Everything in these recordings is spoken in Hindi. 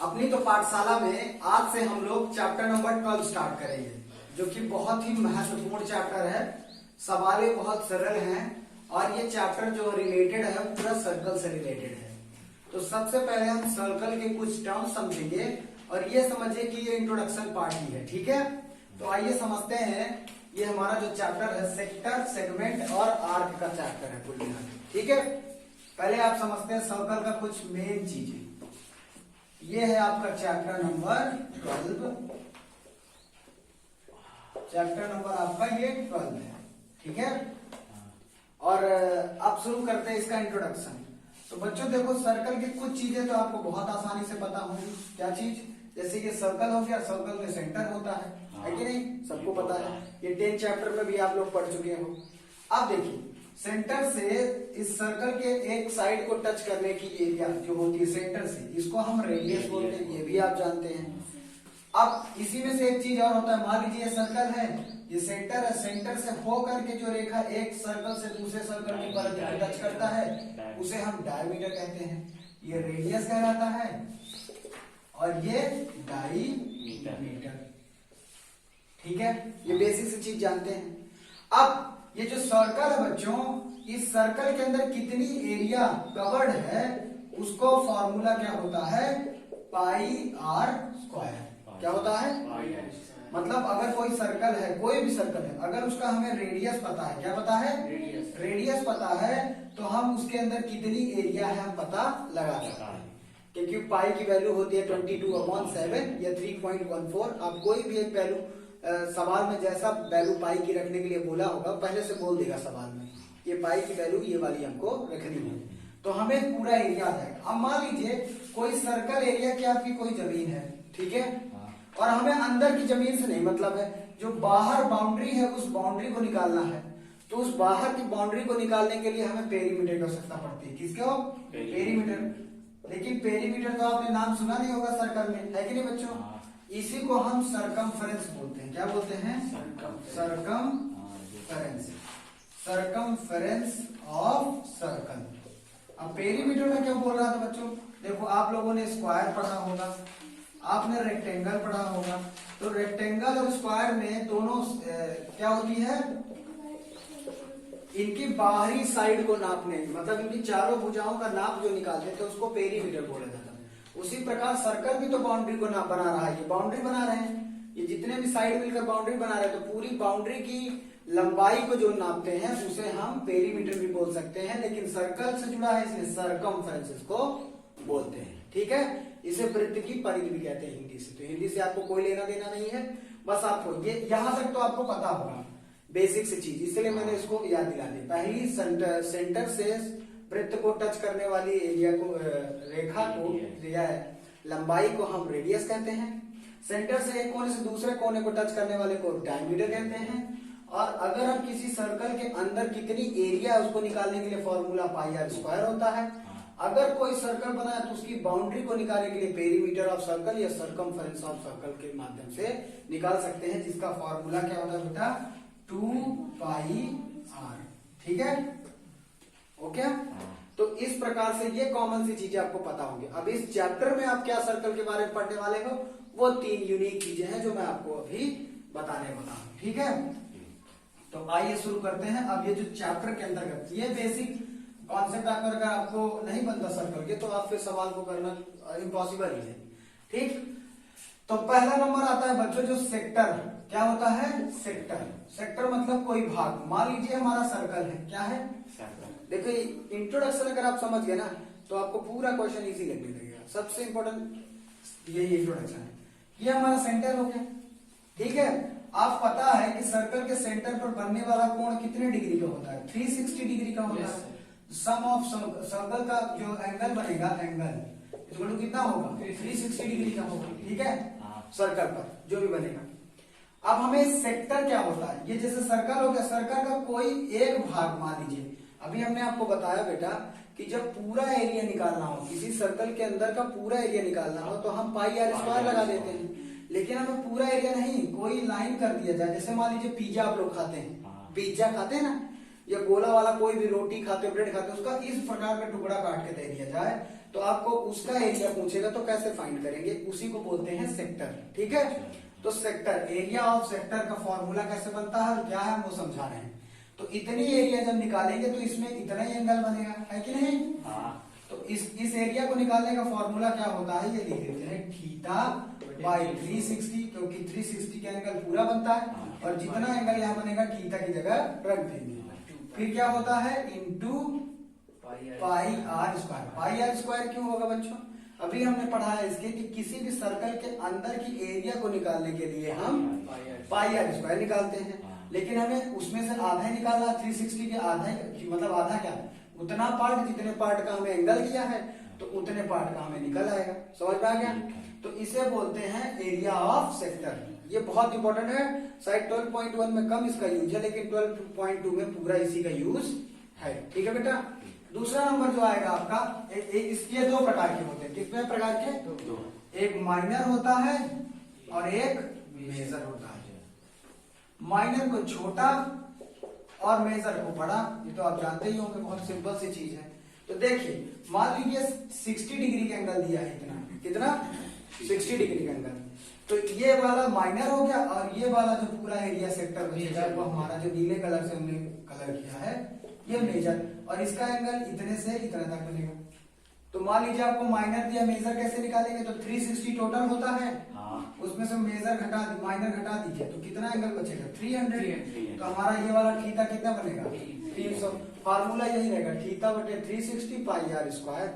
अपनी तो पाठशाला में आज से हम लोग चैप्टर नंबर 12 स्टार्ट करेंगे, जो कि बहुत ही महत्वपूर्ण चैप्टर है। सवालें बहुत सरल हैं और ये चैप्टर जो रिलेटेड है पूरा सर्कल से रिलेटेड है। तो सबसे पहले हम सर्कल के कुछ टर्म्स समझेंगे और ये समझिए कि ये इंट्रोडक्शन पार्ट ही है, ठीक है। तो आइए समझते हैं। ये हमारा जो चैप्टर है सेक्टर, सेगमेंट और आर्क का चैप्टर है कुल मिलाकर, ठीक है। पहले आप समझते हैं सर्कल का कुछ मेन चीजें। ये है आपका चैप्टर नंबर 12। चैप्टर नंबर आपका ये 12 है, ठीक है। और अब शुरू करते हैं इसका इंट्रोडक्शन। तो बच्चों देखो, सर्कल की कुछ चीजें तो आपको बहुत आसानी से पता होंगी। क्या चीज? जैसे ये सर्कल हो गया, सर्कल में सेंटर होता है कि नहीं, सबको पता है। ये 10 चैप्टर में भी आप लोग पढ़ चुके हो। अब देखिए, सेंटर से इस सर्कल के एक साइड को टच करने की एरिया जो होती है सेंटर से, इसको हम रेडियस बोलते हैं, ये भी आप जानते हैं। अब इसी में से एक चीज और होता है। मान लीजिए ये सर्कल है, ये सेंटर है, सेंटर से होकर के जो रेखा एक सर्कल से दूसरे सर्कल की परत को टच करता है उसे हम डायमीटर कहते हैं। ये रेडियस कहलाता है और ये डायमीटर, ठीक है। ये बेसिक से चीज जानते हैं। अब ये जो सर्कल है बच्चों, इस सर्कल के अंदर कितनी एरिया कवर्ड है उसको फॉर्मूला क्या होता है? पाई आर स्क्वायर। क्या होता है? मतलब अगर कोई सर्कल है, कोई भी सर्कल है, अगर उसका हमें रेडियस पता है, क्या पता है? रेडियस पता है, तो हम उसके अंदर कितनी एरिया है हम पता लगा सकते हैं। क्योंकि पाई की वैल्यू होती है 22/7 या 3.14। आप कोई भी एक वैल्यू सवाल में जैसा वैल्यू पाई की रखने के लिए बोला होगा, पहले से बोल देगा सवाल में ये पाई की वैल्यू ये वाली हमको रखनी है, तो हमें पूरा एरिया आ जाएगा। अब मान लीजिए कोई सर्कल एरिया की आपकी कोई जमीन है, ठीक है, और हमें अंदर की जमीन से नहीं मतलब है, जो बाहर बाउंड्री है उस बाउंड्री को निकालना है। तो उस बाहर की बाउंड्री को निकालने के लिए हमें पेरीमीटर की आवश्यकता पड़ती है। किसको? पेरीमीटर। लेकिन पेरीमीटर तो आपने नाम सुना नहीं होगा सर्कल में, है कि नहीं बच्चों? इसी को हम सरकमफेरेंस बोलते हैं। क्या बोलते हैं? सरकमफेरेंस। Circumference of circle. अब पेरीमीटर में क्या बोल रहा था बच्चों? देखो, आप लोगों ने स्क्वायर पढ़ा होगा, आपने रेक्टेंगल पढ़ा होगा। तो रेक्टेंगल और स्क्वायर में दोनों क्या होती है? इनकी बाहरी साइड को नापने, मतलब इनकी चारों भुजाओं का नाप जो निकालते थे उसको पेरीमीटर बोला जाता है। उसी प्रकार सर्कल भी तो बाउंड्री को नाप बना रहा है, ये बाउंड्री बना रहे हैं, ये जितने भी साइड मिलकर बाउंड्री बना रहे हैं, तो पूरी बाउंड्री की लंबाई को जो नापते हैं उसे हम पेरीमीटर भी बोल सकते हैं। लेकिन सर्कल से जुड़ा है इसलिए सरकमफेरेंस को बोलते हैं, ठीक है। इसे वृत्त की परिधि भी कहते हैं हिंदी से। तो हिंदी से आपको कोई लेना देना नहीं है, बस आपको ये यहां तक तो आपको पता होगा बेसिक से चीज, इसलिए मैंने इसको याद दिला दी। पहली सेंटर से वृत्त को टच करने वाली एरिया को, रेखा को, लंबाई को हम रेडियस कहते हैं। सेंटर से एक कोने से दूसरे कोने को टच करने वाले को डायमीटर कहते हैं। और अगर हम किसी सर्कल के अंदर कितनी एरिया है उसको निकालने के लिए फॉर्मूला पाई आर स्क्वायर होता है। अगर कोई सर्कल बनाया तो उसकी बाउंड्री को निकालने के लिए पेरीमीटर ऑफ सर्कल या सरकमफेरेंस ऑफ सर्कल के माध्यम से निकाल सकते हैं, जिसका फॉर्मूला क्या होता है बेटा? 2 पाई आर, ठीक है, ओके। तो इस प्रकार से ये कॉमन सी चीजें आपको पता होंगी। अब इस चैप्टर में आप क्या सर्कल के बारे में पढ़ने वाले हो, वो 3 यूनिक चीजें हैं जो मैं आपको अभी बताने वाला हूं, ठीक है। तो आइए शुरू करते हैं। अब ये जो चैप्टर के अंतर्गत ये बेसिक कॉन्सेप्ट अगर आपको नहीं बनता सर्कल के, तो आप फिर सवाल को करना इम्पॉसिबल ही है, ठीक। तो पहला नंबर आता है बच्चों जो सेक्टर। क्या होता है? सेक्टर। सेक्टर मतलब कोई भाग। मान लीजिए हमारा सर्कल है, क्या है? देखो, इंट्रोडक्शन अगर आप समझ गए ना तो आपको पूरा क्वेश्चन इजी लगने लगेगा। सबसे इंपॉर्टेंट यही इंट्रोडक्शन है। ये हमारा सेंटर हो गया, ठीक है। आप पता है कि सर्कल के सेंटर पर बनने वाला कोण कितने डिग्री का होता है? 360 डिग्री का होता है। सम ऑफ सर्कल का जो एंगल बनेगा, एंगल कितना होगा? 360 डिग्री का होगा, ठीक है, सर्कल पर जो भी बनेगा। अब हमें सेक्टर क्या होता है? ये जैसे सर्कल हो गया, सर्कल का कोई एक भाग, मान लीजिए अभी हमने आपको बताया बेटा कि जब पूरा एरिया निकालना हो, किसी सर्कल के अंदर का पूरा एरिया निकालना हो तो हम पाई आर स्क्वायर लगा देते हैं। लेकिन हमें पूरा एरिया नहीं, कोई लाइन कर दिया जाए। जैसे मान लीजिए पिज्जा आप लोग खाते हैं, पिज्जा खाते हैं ना, या गोला वाला कोई भी रोटी खाते हो, ब्रेड खाते हो, उसका इस प्रकार का टुकड़ा काट के दे दिया जाए तो आपको उसका एरिया पूछेगा तो कैसे फाइंड करेंगे, उसी को बोलते हैं सेक्टर। ठीक है, तो सेक्टर, एरिया ऑफ सेक्टर का फॉर्मूला कैसे बनता है और क्या है वो समझा रहे हैं। तो इतनी एरिया जब निकालेंगे तो इसमें इतना ही एंगल बनेगा, है कि नहीं? तो इस एरिया को निकालने का फॉर्मूला क्या होता है, ये लिख देते हैं थीटा बाई 360, क्योंकि 360 का एंगल पूरा बनता है और जितना एंगल यहाँ बनेगा थीटा की जगह रख देंगे। फिर क्या होता है, into pi r square. Pi r square क्यों होगा बच्चों, अभी हमने पढ़ा है इसके कि किसी भी सर्कल के अंदर की एरिया को निकालने के लिए हम पाई आर स्क्वायर निकालते हैं, लेकिन हमें उसमें से आधा ही निकालना, 360 के आधा, मतलब आधा क्या, उतना पार्ट जितने पार्ट का हमें एंगल दिया है तो उतने पार्ट का हमें निकल आएगा। समझ में आ गया? तो इसे बोलते हैं एरिया ऑफ सेक्टर। ये बहुत इंपॉर्टेंट है, शायद 12.1 में कम इसका यूज है, लेकिन 12.2 में पूरा इसी का यूज है। ठीक है बेटा, दूसरा नंबर जो आएगा आपका, इसके दो प्रकार के होते हैं। कितने प्रकार के? दो। एक माइनर होता है और एक मेजर होता है। माइनर को छोटा और मेजर को बड़ा, ये तो आप जानते ही होंगे, बहुत सिंपल सी चीज है। तो देखिए, मान लीजिए 60 डिग्री का एंगल दिया है, कितना 60 डिग्री का एंगल, तो ये वाला माइनर हो गया और ये वाला जो पूरा एरिया सेक्टर बचेगा वो हमारा जो नीले कलर से हमने कलर किया है ये मेजर, और इसका एंगल इतने से इतना तक बनेगा। तो मान लीजिए आपको माइनर दिया, मेजर कैसे निकालेंगे, तो 360 टोटल होता है, उसमें से मेजर घटा माइनर घटा दीजिए तो कितना एंगल बचेगा, 300। तो हमारा ये वाला थीटा कितना बनेगा, 300। फार्मूला यही रहेगा, थीटा बटे 360 पाई आर स्क्वायर।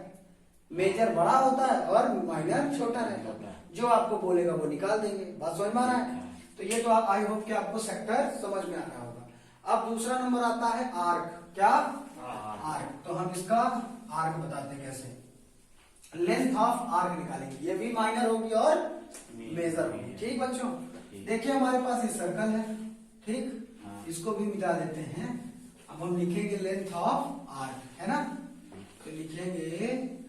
मेजर बड़ा होता है और माइनर छोटा रहेगा, जो आपको बोलेगा वो निकाल देंगे। बात समझ में आ रहा है? तो ये तो आप, आई होप कि आपको सेक्टर समझ में आ रहा होगा। अब दूसरा नंबर आता है आर्क। क्या? आर्क। तो हम इसका आर्क बताते हैं कैसे, लेंथ ऑफ आर्क निकालेंगे। ये भी माइनर होगी और मेजर होगी। ठीक बच्चों, देखिए हमारे पास ये सर्कल है, ठीक, इसको भी मिटा देते हैं। अब हम लिखेंगे लेंथ ऑफ आर्क, है ना, तो लिखेंगे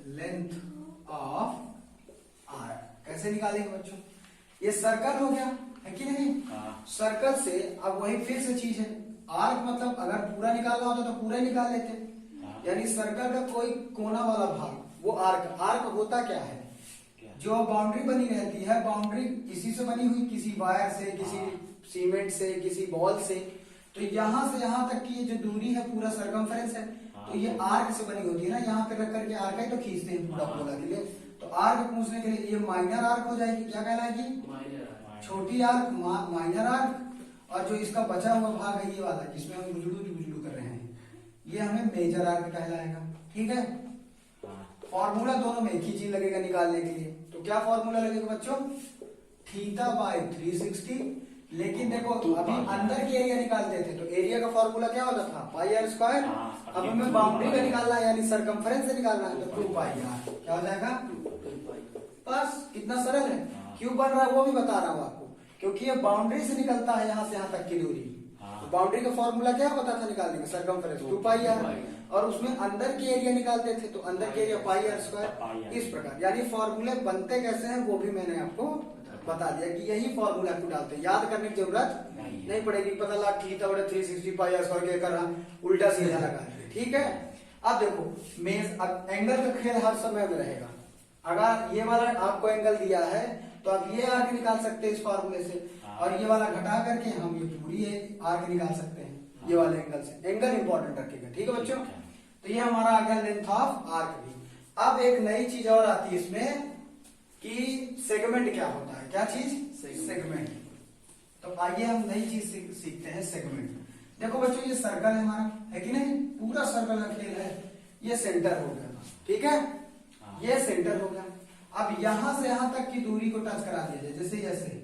लेंथ ऑफ आर्क। कैसे निकालेंगे बच्चों, ये सर्कल हो गया, है कि नहीं? सर्कल से अब वही फिर से चीज है, आर्क मतलब अगर पूरा निकालना होता तो पूरा निकाल लेते, यानी सर्कल का कोई कोना वाला भाग वो आर्क। आर्क होता क्या है, जो बाउंड्री बनी रहती है, बाउंड्री किसी से बनी हुई, किसी वायर से, किसी सीमेंट से, किसी बॉल से, तो यहाँ से यहाँ तक की ये जो दूरी है पूरा सरकमफेरेंस है, तो ये आर्क से बनी होती है ना। यहाँ पे रख करके आर्क है तो खींचते हैं पूरा गोला के लिए। तो आर्क पूछने के लिए ये माइनर आर्क हो जाएगी, क्या कहलाएगी, छोटी आर्क, माइनर आर्क। और जो इसका बचा हुआ भाग है ये वाला, जिसमें हम गुजड़ू कर रहे हैं, ये हमें मेजर आर्क कहलाएगा। ठीक है, फॉर्मूला दोनों में एक ही चीज लगेगा निकालने के लिए। तो क्या फॉर्मूला लगेगा बच्चों, थीटा बाई 360। लेकिन देखो अभी अंदर की एरिया निकालते थे तो एरिया का फॉर्मूला क्या होता था, पाई आर स्क्वायर। अब हमें बाउंड्री का निकालना है यानी सरकमफेरेंस से निकालना है, तो 2 पाई आर क्या हो जाएगा, बस इतना सरल है। क्यों बन रहा है वो भी बता रहा हूँ आपको, क्योंकि ये बाउंड्री से निकलता है यहाँ से यहाँ तक की दूरी। तो बाउंड्री का फॉर्मूला क्या होता था निकालने का, सरकमफेरेंस 2 पाई आर, और उसमें अंदर की एरिया निकालते थे तो अंदर की एरिया पाई आर स्क्वायर। इस प्रकार यानी फॉर्मूले बनते कैसे हैं वो भी मैंने आपको बता दिया कि यही फॉर्मूला आपको डालते हैं, याद करने की जरूरत नहीं पड़ेगी। पता लगा थीटा बटे 360 पाई आर स्क्वायर कर रहा, उल्टा सीधा लगा दिया। ठीक है, अब देखो अब एंगल का खेल हर समय में रहेगा। अगर ये वाला आपको एंगल दिया है तो आप ये आर्क निकाल सकते हैं इस फॉर्मूले से, और ये वाला घटा करके हम ये पूरी आर्क निकाल सकते हैं ये वाले एंगल से। एंगल इंपॉर्टेंट रखेगा। ठीक है बच्चों, तो ये हमारा आ गया लेंथ ऑफ आर्क भी। अब एक नई चीज और आती है इसमें कि सेगमेंट क्या होता है। क्या चीज, सेगमेंट। तो आइए हम नई चीज सीखते हैं, सेगमेंट। देखो बच्चों ये सर्कल है हमारा, है कि नहीं, पूरा सर्कल का खेल है। ये सेंटर हो गया, ठीक है, ये सेंटर हो गया। अब यहां से यहां तक की दूरी को टच करा दिया जाए, जैसे ऐसे,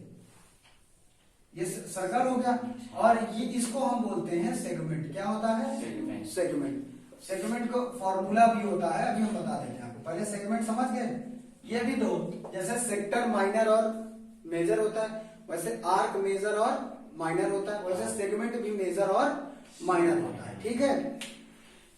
ये सर्कल हो गया, और ये इसको हम बोलते हैं सेगमेंट। क्या होता है, सेगमेंट। सेगमेंट को फॉर्मूला भी होता है, अभी हम बता देंगे आपको। पहले सेगमेंट समझ गए, ये भी दो, जैसे सेक्टर माइनर और मेजर होता है, वैसे आर्क मेजर और माइनर होता है, वैसे सेगमेंट भी मेजर और माइनर होता है। ठीक है,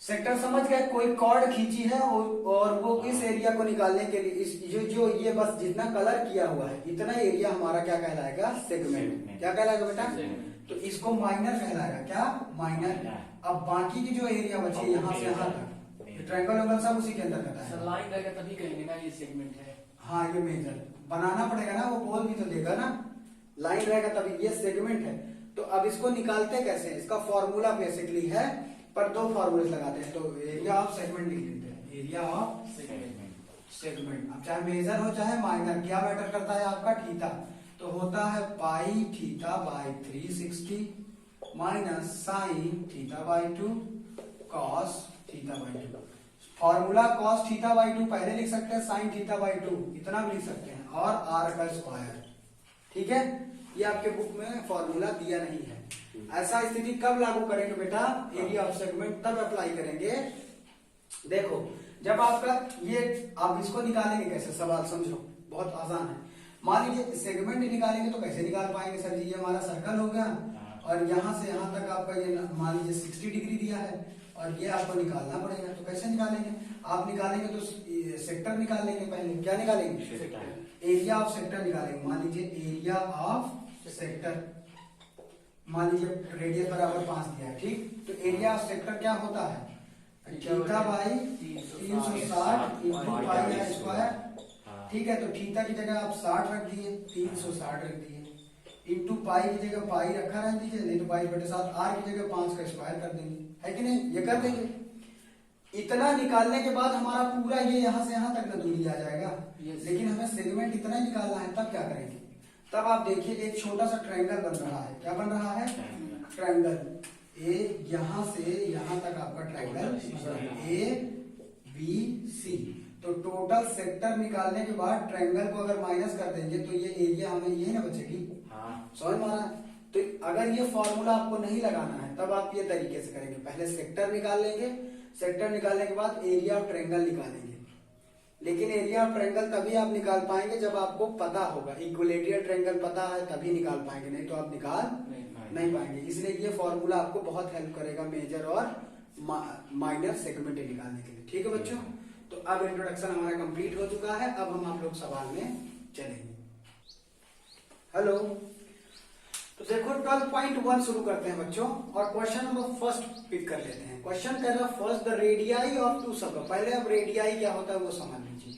सेक्टर समझ गए, कोई कॉर्ड खींची है और वो इस एरिया को निकालने के लिए जो ये बस जितना कलर किया हुआ है इतना एरिया हमारा क्या कहलाएगा, सेगमेंट। क्या कहलाएगा बेटा, तो इसको माइनर कहलाएगा। क्या, माइनर। अब बाकी की जो एरिया बची यहाँ से यहाँ तक ट्रायंगल वगल सब उसी के अंदर करता है। लाइन रहेगा तभी कहेंगे ना ये सेगमेंट है। हाँ ये मेजर बनाना पड़ेगा ना, वो बोल भी तो देगा ना, लाइन रहेगा तभी ये सेगमेंट है। तो अब इसको निकालते कैसे, इसका फॉर्मूला बेसिकली है, पर दो फॉर्मूले लगाते हैं। तो एरिया ऑफ सेगमेंट लिख लेते हैं, एरिया ऑफ सेगमेंट। अब चाहे मेजर हो चाहे माइनर, क्या मैटर करता है आपका, थीटा। तो होता है pi theta by 360 minus sine theta by 2 cos theta by 2। Formula cos theta by 2 पहले लिख सकते हैं, साइन थीटा बाई 2 इतना भी लिख सकते हैं, और आर का स्क्वायर। ठीक है, ये आपके बुक में फॉर्मूला दिया नहीं है। ऐसा स्थिति कब लागू करेंगे बेटा, एरिया ऑफ सेगमेंट तब अप्लाई करेंगे। देखो जब आपका ये, आप इसको निकालेंगे कैसे, सवाल समझो, बहुत आसान है। मान लीजिए सेगमेंट निकालेंगे तो कैसे निकाल पाएंगे सर जी, ये हमारा सर्कल हो गया और यहां से यहां तक आपका ये मान लीजिए 60 डिग्री दिया है और ये आपको निकालना पड़ेगा। तो कैसे निकालेंगे, आप निकालेंगे तो सेक्टर निकाल लेंगे, पहले क्या निकालेंगे, एरिया ऑफ सेक्टर निकालेंगे। मान लीजिए एरिया ऑफ सेक्टर, मान लीजिए रेडियस बराबर 5 दिया है, ठीक। तो एरिया ऑफ सेक्टर क्या होता है, theta by 360 into pi r square. ठीक है, तो थीटा की जगह आप 60 रख दिए, 360 रख दिए, इंटू पाई की जगह पाई रखा रह दीजिए, नहीं तो 22/7, आर की जगह 5 का स्क्वायर कर देंगे, है कि नहीं, ये कर देंगे। इतना निकालने के बाद हमारा पूरा ये यहाँ से यहाँ तक न दूरी आ जाएगा। लेकिन हमें सेगमेंट इतना ही निकालना है, तब क्या करेंगे, तब आप देखिए एक छोटा सा ट्रायंगल बन रहा है। क्या बन रहा है, ट्रायंगल। ए यहां से यहां तक आपका ट्रायंगल ए बी सी। तो टोटल सेक्टर निकालने के बाद ट्रायंगल को अगर माइनस कर देंगे तो ये एरिया हमें ये ना बचेगी। समझ में आ रहा है। तो अगर ये फॉर्मूला आपको नहीं लगाना है तब आप ये तरीके से करेंगे, पहले सेक्टर निकाल लेंगे, सेक्टर निकालने के बाद एरिया ऑफ ट्रायंगल निकालेंगे। लेकिन एरिया ऑफ ट्रायंगल तभी आप निकाल पाएंगे जब आपको पता होगा, इक्विलेटरल ट्रायंगल पता है तभी निकाल पाएंगे, नहीं तो आप निकाल नहीं पाएंगे। इसलिए ये फॉर्मूला आपको बहुत हेल्प करेगा मेजर और माइनर सेगमेंट निकालने के लिए। ठीक है बच्चों, तो अब इंट्रोडक्शन हमारा कंप्लीट हो चुका है। अब हम आप लोग सवाल में चलेंगे। हेलो, तो देखो 12.1 शुरू करते हैं बच्चों, और क्वेश्चन नंबर फर्स्ट पिक कर लेते हैं। क्वेश्चन कह रहा है first the radii of two circle. पहले अब रेडियाई क्या होता है वो समझ लीजिए,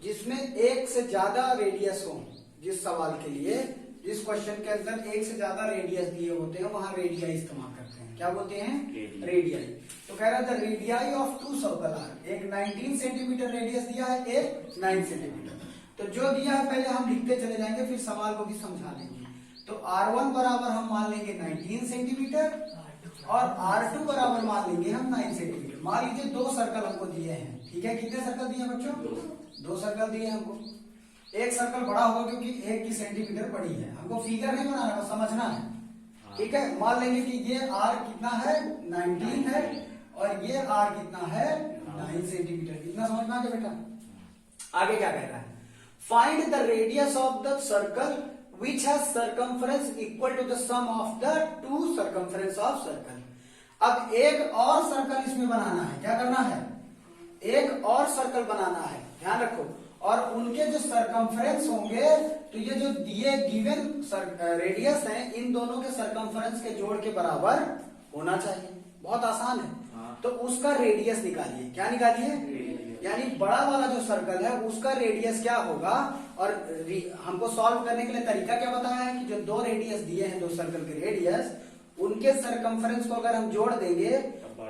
जिसमें एक से ज्यादा रेडियस हो। जिस सवाल के लिए, जिस क्वेश्चन के अंदर एक से ज्यादा रेडियस दिए होते हैं वहां रेडियाई इस्तेमाल करते हैं। क्या बोलते हैं, रेडियाई। तो कह रहा है the radii of two circle are, एक 19 सेंटीमीटर रेडियस दिया है, एक 9 सेंटीमीटर। तो जो दिया है पहले हम लिखते चले जाएंगे, फिर सवाल को भी समझा लेंगे। तो R1 बराबर हम मान लेंगे 19 सेंटीमीटर और R2 बराबर मान लेंगे हम 9 सेंटीमीटर। मान लीजिए दो सर्कल हमको दिए हैं, ठीक है। कितने सर्कल दिए बच्चों, दो सर्कल दिए हमको। एक सर्कल बड़ा होगा क्योंकि एक की सेंटीमीटर बड़ी है, हमको फिगर नहीं बनाना, बस समझना है, ठीक है। मान लेंगे कि ये R कितना है, 19 है, और ये R कितना है, 9 सेंटीमीटर। इतना समझ में आ गया बेटा। आगे क्या कह रहा है, find the radius of the circle which has circumference equal to the sum of the two circumference of circle। अब एक और सर्कल इसमें बनाना है, क्या करना है, एक और सर्कल बनाना है, ध्यान रखो। और उनके जो सर्कमफ्रेंस होंगे, तो ये जो दिए गिवन रेडियस है, इन दोनों के सर्कमफ्रेंस के जोड़ के बराबर होना चाहिए। बहुत आसान है। तो उसका रेडियस निकालिए। क्या निकालिए, यानी बड़ा वाला जो सर्कल है उसका रेडियस क्या होगा। और हमको सॉल्व करने के लिए तरीका क्या बताया है कि जो दो रेडियस दिए हैं, दो सर्कल के रेडियस, उनके सर्कमफ्रेंस को अगर हम जोड़ देंगे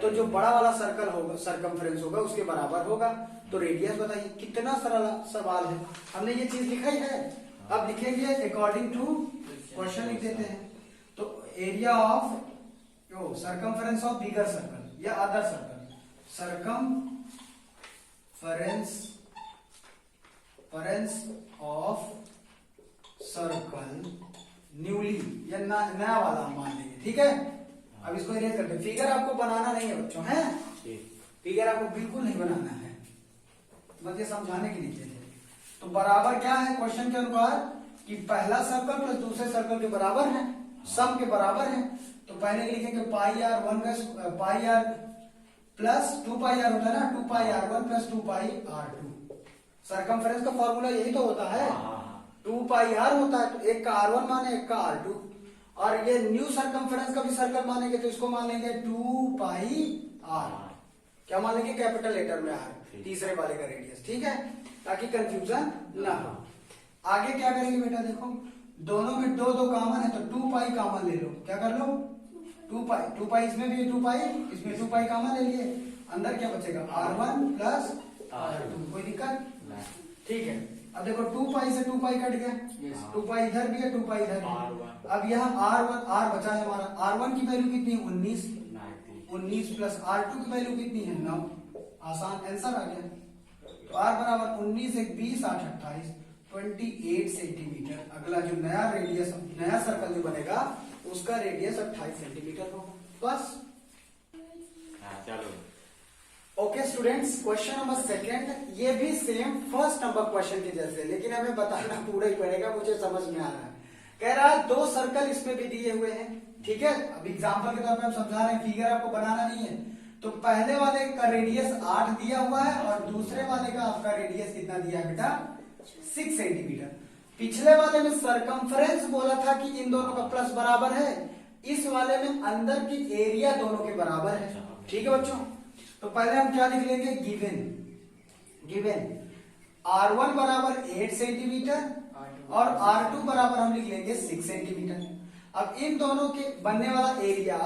तो जो बड़ा वाला सर्कल होगा, सर्कमफ्रेंस होगा, उसके बराबर होगा। तो रेडियस बताइए। कितना सरल सवाल है, हमने ये चीज लिखा ही है। अब लिखेंगे अकॉर्डिंग टू क्वेश्चन लिख देते हैं। तो area of circumference of bigger circle या other circle, circumference of circle newly, या नया वाला हम मान लेंगे, ठीक है। अब इसको इरेज करते हैं। फिगर आपको बनाना नहीं है बच्चों, है फिगर आपको बिल्कुल नहीं बनाना है, बस ये समझाने के लिए। तो बराबर क्या है क्वेश्चन के अनुसार कि पहला सर्कल प्लस दूसरे सर्कल के बराबर है, सम के बराबर है। तो पहले लिखेंगे pi R 1 pi R plus 2 pi R होता है ना, 2 pi R1 plus 2 pi R2। Circumference का फॉर्मूला यही तो होता है, 2 पाई R होता है। तो एक का R1 माने, एक का R2। और ये न्यू सर्कमफ्रेंस का भी सर्कल मानेंगे तो इसको मान लेंगे 2 पाई R। क्या मान लेंगे, कैपिटल लेटर में आर, तीसरे वाले का रेडियस, ठीक है, ताकि कंफ्यूजन ना हो। आगे क्या करेंगे बेटा, देखो दोनों में दो दो कॉमन है तो 2 पाई कॉमन ले लो, क्या कर लो 2 पाई इसमें भी 2 पाई, इसमें 2 पाई कॉमन ले लिए, अंदर क्या बचेगा R1 प्लस R2, कोई दिक्कत, ठीक है। अब देखो 2 पाई से 2 पाई कट गया, 2 पाई इधर भी है 2 पाई इधर भी है। अब यहाँ R बचा है हमारा, R1 की वैल्यू कितनी है 19 प्लस R2 की वैल्यू कितनी है 9, आसान आंसर आ गया। तो R बराबर 19 1 20 8 28 28 सेंटीमीटर। अगला जो नया रेडियस नया सर्कल जो बनेगा उसका रेडियस 28 सेंटीमीटर होगा, बस। चलो okay students, question number second, ये भी सेम फर्स्ट नंबर क्वेश्चन के जैसे, लेकिन हमें बताना पूरा ही पड़ेगा, मुझे समझ में आ रहा है। कह रहा है 2 सर्कल इसमें भी दिए हुए हैं, ठीक है। अब एग्जांपल के तौर पे हम समझा रहे हैं, फिगर आपको बनाना नहीं है। तो पहले वाले का रेडियस 8 दिया हुआ है और दूसरे वाले का आपका रेडियस कितना दिया है बेटा 6 सेंटीमीटर। पिछले वाले में सरकमफ्रेंस बोला था कि इन दोनों का प्लस बराबर है, इस वाले में अंदर की एरिया दोनों के बराबर है, ठीक है बच्चों। तो पहले हम क्या लिख लेंगे, गिवन R1 बराबर 8 सेंटीमीटर और R2 बराबर हम लिख लेंगे 6 सेंटीमीटर। अब इन दोनों के बनने वाला एरिया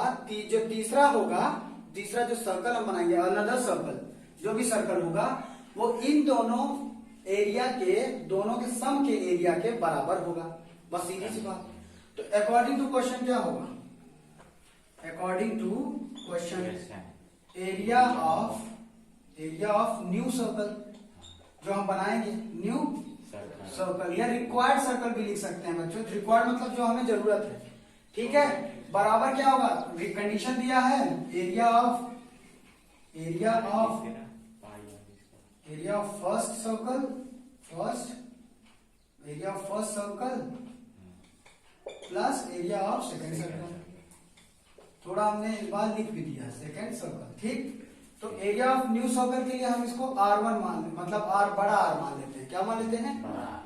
जो तीसरा होगा, तीसरा जो सर्कल हम बनाएंगे, अनदर सर्कल, जो भी सर्कल होगा वो इन दोनों एरिया के दोनों के सम के एरिया के बराबर होगा, बस सीधी सी बात। तो अकॉर्डिंग टू क्वेश्चन क्या होगा, according to question area of new circle जो हम बनाएंगे, न्यू सर्कल या रिक्वायर्ड सर्कल भी लिख सकते हैं बच्चों। रिक्वायर्ड मतलब जो हमें जरूरत है, ठीक है। बराबर क्या होगा, कंडीशन दिया है area of first circle plus area of second circle. थोड़ा हमने इस बार लिख भी दिया सेकंड सर्कल, ठीक। तो एरिया ऑफ न्यू सर्कल के लिए हम इसको R1 मान लेते, मतलब R बड़ा R मान लेते हैं, क्या मान लेते हैं